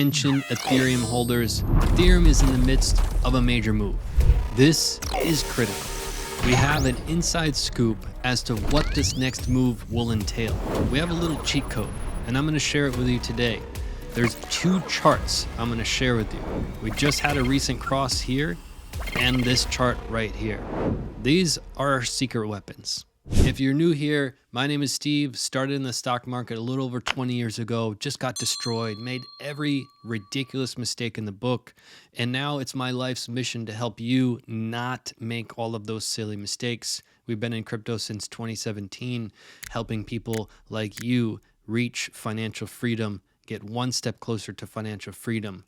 Attention Ethereum holders, Ethereum is in the midst of a major move. This is critical. We have an inside scoop as to what this next move will entail. We have a little cheat code, and I'm going to share it with you today. There's two charts I'm going to share with you. We just had a recent cross here and this chart right here. These are our secret weapons. If you're new here, my name is Steve, started in the stock market a little over 20 years ago, just got destroyed, made every ridiculous mistake in the book, and now it's my life's mission to help you not make all of those silly mistakes. We've been in crypto since 2017, helping people like you reach financial freedom, get one step closer to financial freedom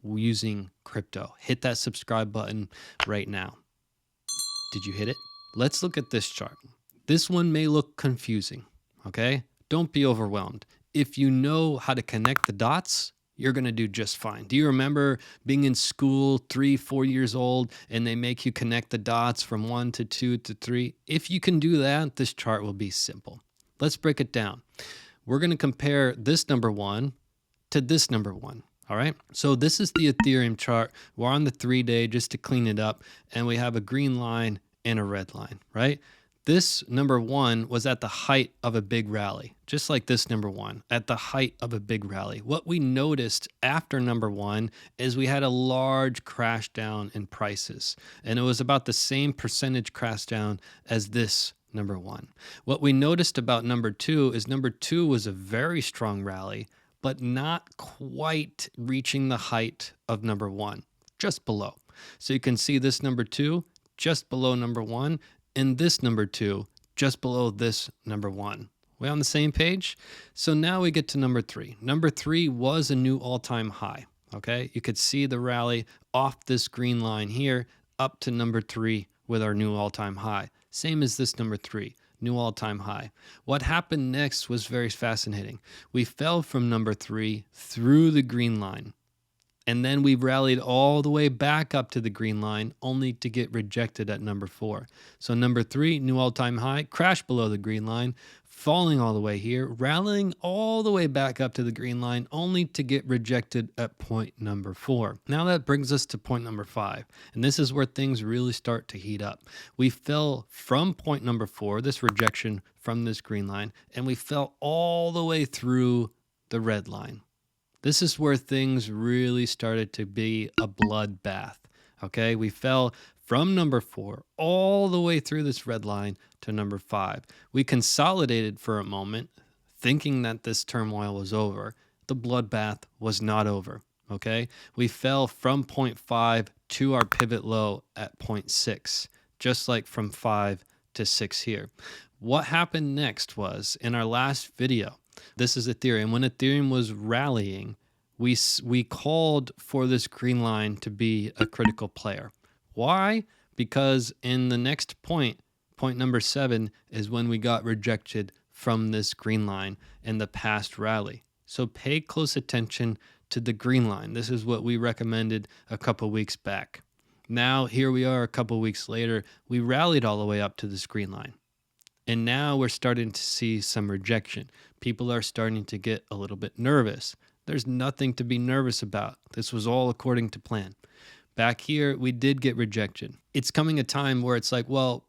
using crypto. Hit that subscribe button right now. Did you hit it? Let's look at this chart. This one may look confusing, okay? Don't be overwhelmed. If you know how to connect the dots, you're gonna do just fine. Do you remember being in school 3-4 years old and they make you connect the dots from 1 to 2 to 3? If you can do that, this chart will be simple. Let's break it down. We're gonna compare this number 1 to this number 1. All right, so this is the Ethereum chart. We're on the 3-day just to clean it up, and we have a green line and a red line, right? This number 1 was at the height of a big rally, just like this number 1, at the height of a big rally. What we noticed after number 1 is we had a large crash down in prices, and it was about the same percentage crash down as this number 1. What we noticed about number 2 is number 2 was a very strong rally, but not quite reaching the height of number 1, just below. So you can see this number 2 just below number 1, and this number 2 just below this number 1. We on the same page? So now we get to number 3. Number 3 was a new all-time high, okay? You could see the rally off this green line here up to number 3 with our new all-time high. Same as this number 3. New all-time high. What happened next was very fascinating. We fell from number 3 through the green line, and then we rallied all the way back up to the green line only to get rejected at number 4. So number 3, new all-time high, crashed below the green line, falling all the way here, rallying all the way back up to the green line only to get rejected at point number 4. Now that brings us to point number 5, and this is where things really start to heat up. We fell from point number 4, this rejection from this green line, and we fell all the way through the red line. This is where things really started to be a bloodbath, okay? We fell from number 4 all the way through this red line to number 5. We consolidated for a moment, thinking that this turmoil was over. The bloodbath was not over, okay? We fell from 0.5 to our pivot low at 0.6, just like from 5 to 6 here. What happened next was, in our last video, this is Ethereum. When Ethereum was rallying, we called for this green line to be a critical player. Why? Because in the next point number 7, is when we got rejected from this green line in the past rally. So pay close attention to the green line. This is what we recommended a couple weeks back. Now, here we are a couple weeks later. We rallied all the way up to this green line. And now we're starting to see some rejection. People are starting to get a little bit nervous. There's nothing to be nervous about. This was all according to plan. Back here, we did get rejection. It's coming a time where it's like, well,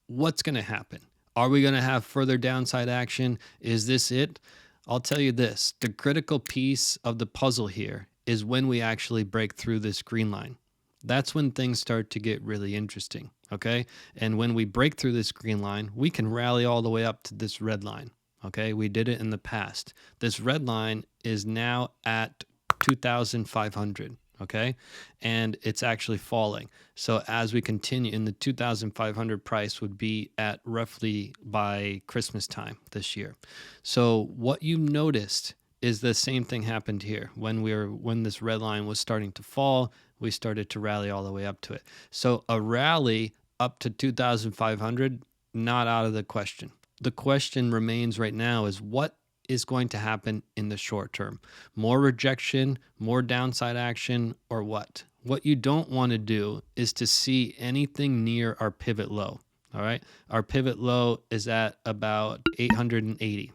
what's going to happen? Are we going to have further downside action? Is this it? I'll tell you this. The critical piece of the puzzle here is when we actually break through this green line. That's when things start to get really interesting, okay? And when we break through this green line, we can rally all the way up to this red line, okay? We did it in the past. This red line is now at 2,500, okay? And it's actually falling. So as we continue, in the 2,500 price would be at roughly by Christmas time this year. So what you noticed is the same thing happened here. When this red line was starting to fall, we started to rally all the way up to it. So a rally up to 2,500, not out of the question. The question remains right now is what is going to happen in the short term? More rejection, more downside action, or what? What you don't want to do is to see anything near our pivot low, all right? Our pivot low is at about 880.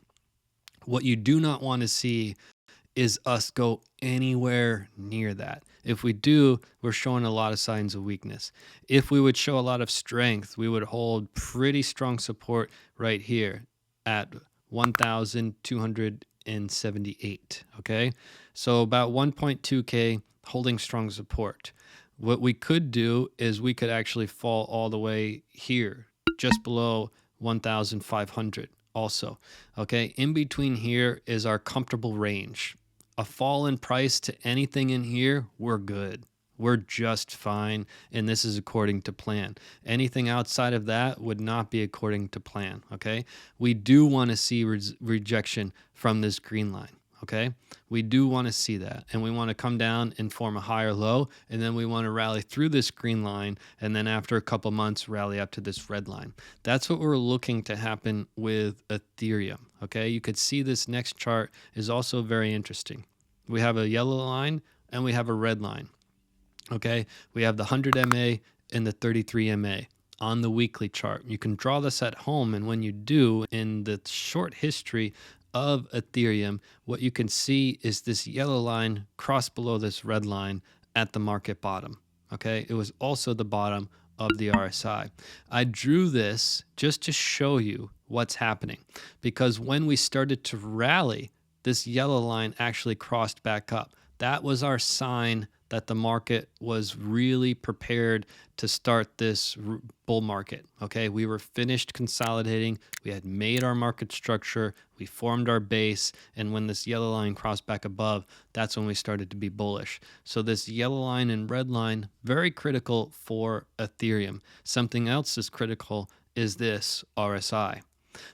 What you do not want to see is us go anywhere near that. If we do, we're showing a lot of signs of weakness. If we would show a lot of strength, we would hold pretty strong support right here at 1,278. Okay, so about 1.2K holding strong support. What we could do is we could actually fall all the way here, just below 1,500 also. Okay, in between here is our comfortable range. A fall in price to anything in here, we're good. We're just fine, and this is according to plan. Anything outside of that would not be according to plan, okay? We do want to see rejection from this green line, okay? We do want to see that, and we want to come down and form a higher low, and then we want to rally through this green line, and then after a couple months, rally up to this red line. That's what we're looking to happen with Ethereum, okay? You could see this next chart is also very interesting. We have a yellow line, and we have a red line. Okay, we have the 100 MA and the 33 MA on the weekly chart. You can draw this at home, and when you do, in the short history of Ethereum, what you can see is this yellow line cross below this red line at the market bottom. Okay, it was also the bottom of the RSI. I drew this just to show you what's happening, because when we started to rally, this yellow line actually crossed back up. That was our sign that the market was really prepared to start this bull market. Okay, we were finished consolidating. We had made our market structure. We formed our base. And when this yellow line crossed back above, that's when we started to be bullish. So this yellow line and red line, very critical for Ethereum. Something else is critical is this RSI.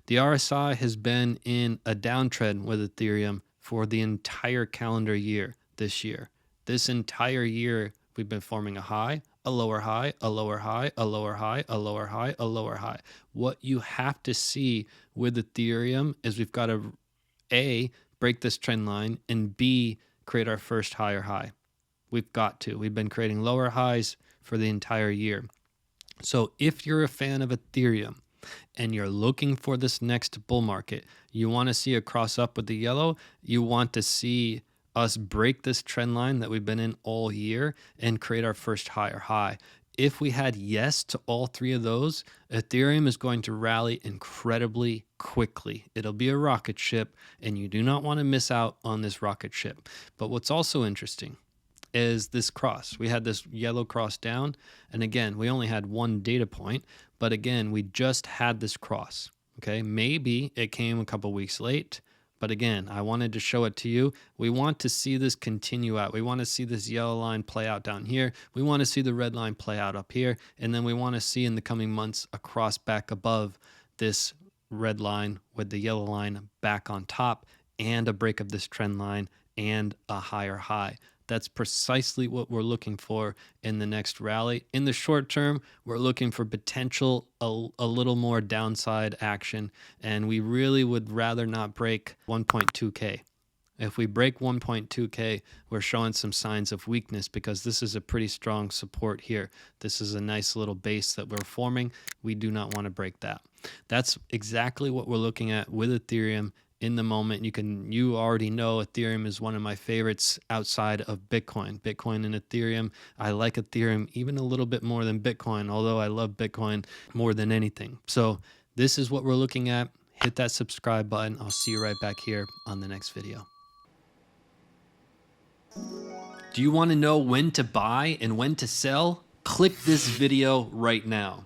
The RSI has been in a downtrend with Ethereum for the entire calendar year this year. This entire year, we've been forming a high, a lower high, a lower high, a lower high, a lower high, a lower high. What you have to see with Ethereum is we've got to A, break this trend line, and B, create our first higher high. We've got to. We've been creating lower highs for the entire year. So if you're a fan of Ethereum and you're looking for this next bull market, you want to see a cross up with the yellow, you want to see us break this trend line that we've been in all year and create our first higher high. If we had yes to all three of those, Ethereum is going to rally incredibly quickly. It'll be a rocket ship, and you do not want to miss out on this rocket ship. But what's also interesting is this cross. We had this yellow cross down, and again, we only had one data point, but again, we just had this cross. Okay, maybe it came a couple weeks late. But again, I wanted to show it to you. We want to see this continue out. We want to see this yellow line play out down here. We want to see the red line play out up here. And then we want to see in the coming months a cross back above this red line with the yellow line back on top, and a break of this trend line and a higher high. That's precisely what we're looking for in the next rally. In the short term, we're looking for potential a little more downside action, and we really would rather not break 1.2K. If we break 1.2K, we're showing some signs of weakness, because this is a pretty strong support here. This is a nice little base that we're forming. We do not want to break that. That's exactly what we're looking at with Ethereum in the moment. You already know Ethereum is one of my favorites outside of Bitcoin. Bitcoin and Ethereum. I like Ethereum even a little bit more than Bitcoin, although I love Bitcoin more than anything. So this is what we're looking at. Hit that subscribe button. I'll see you right back here on the next video. Do you want to know when to buy and when to sell? Click this video right now.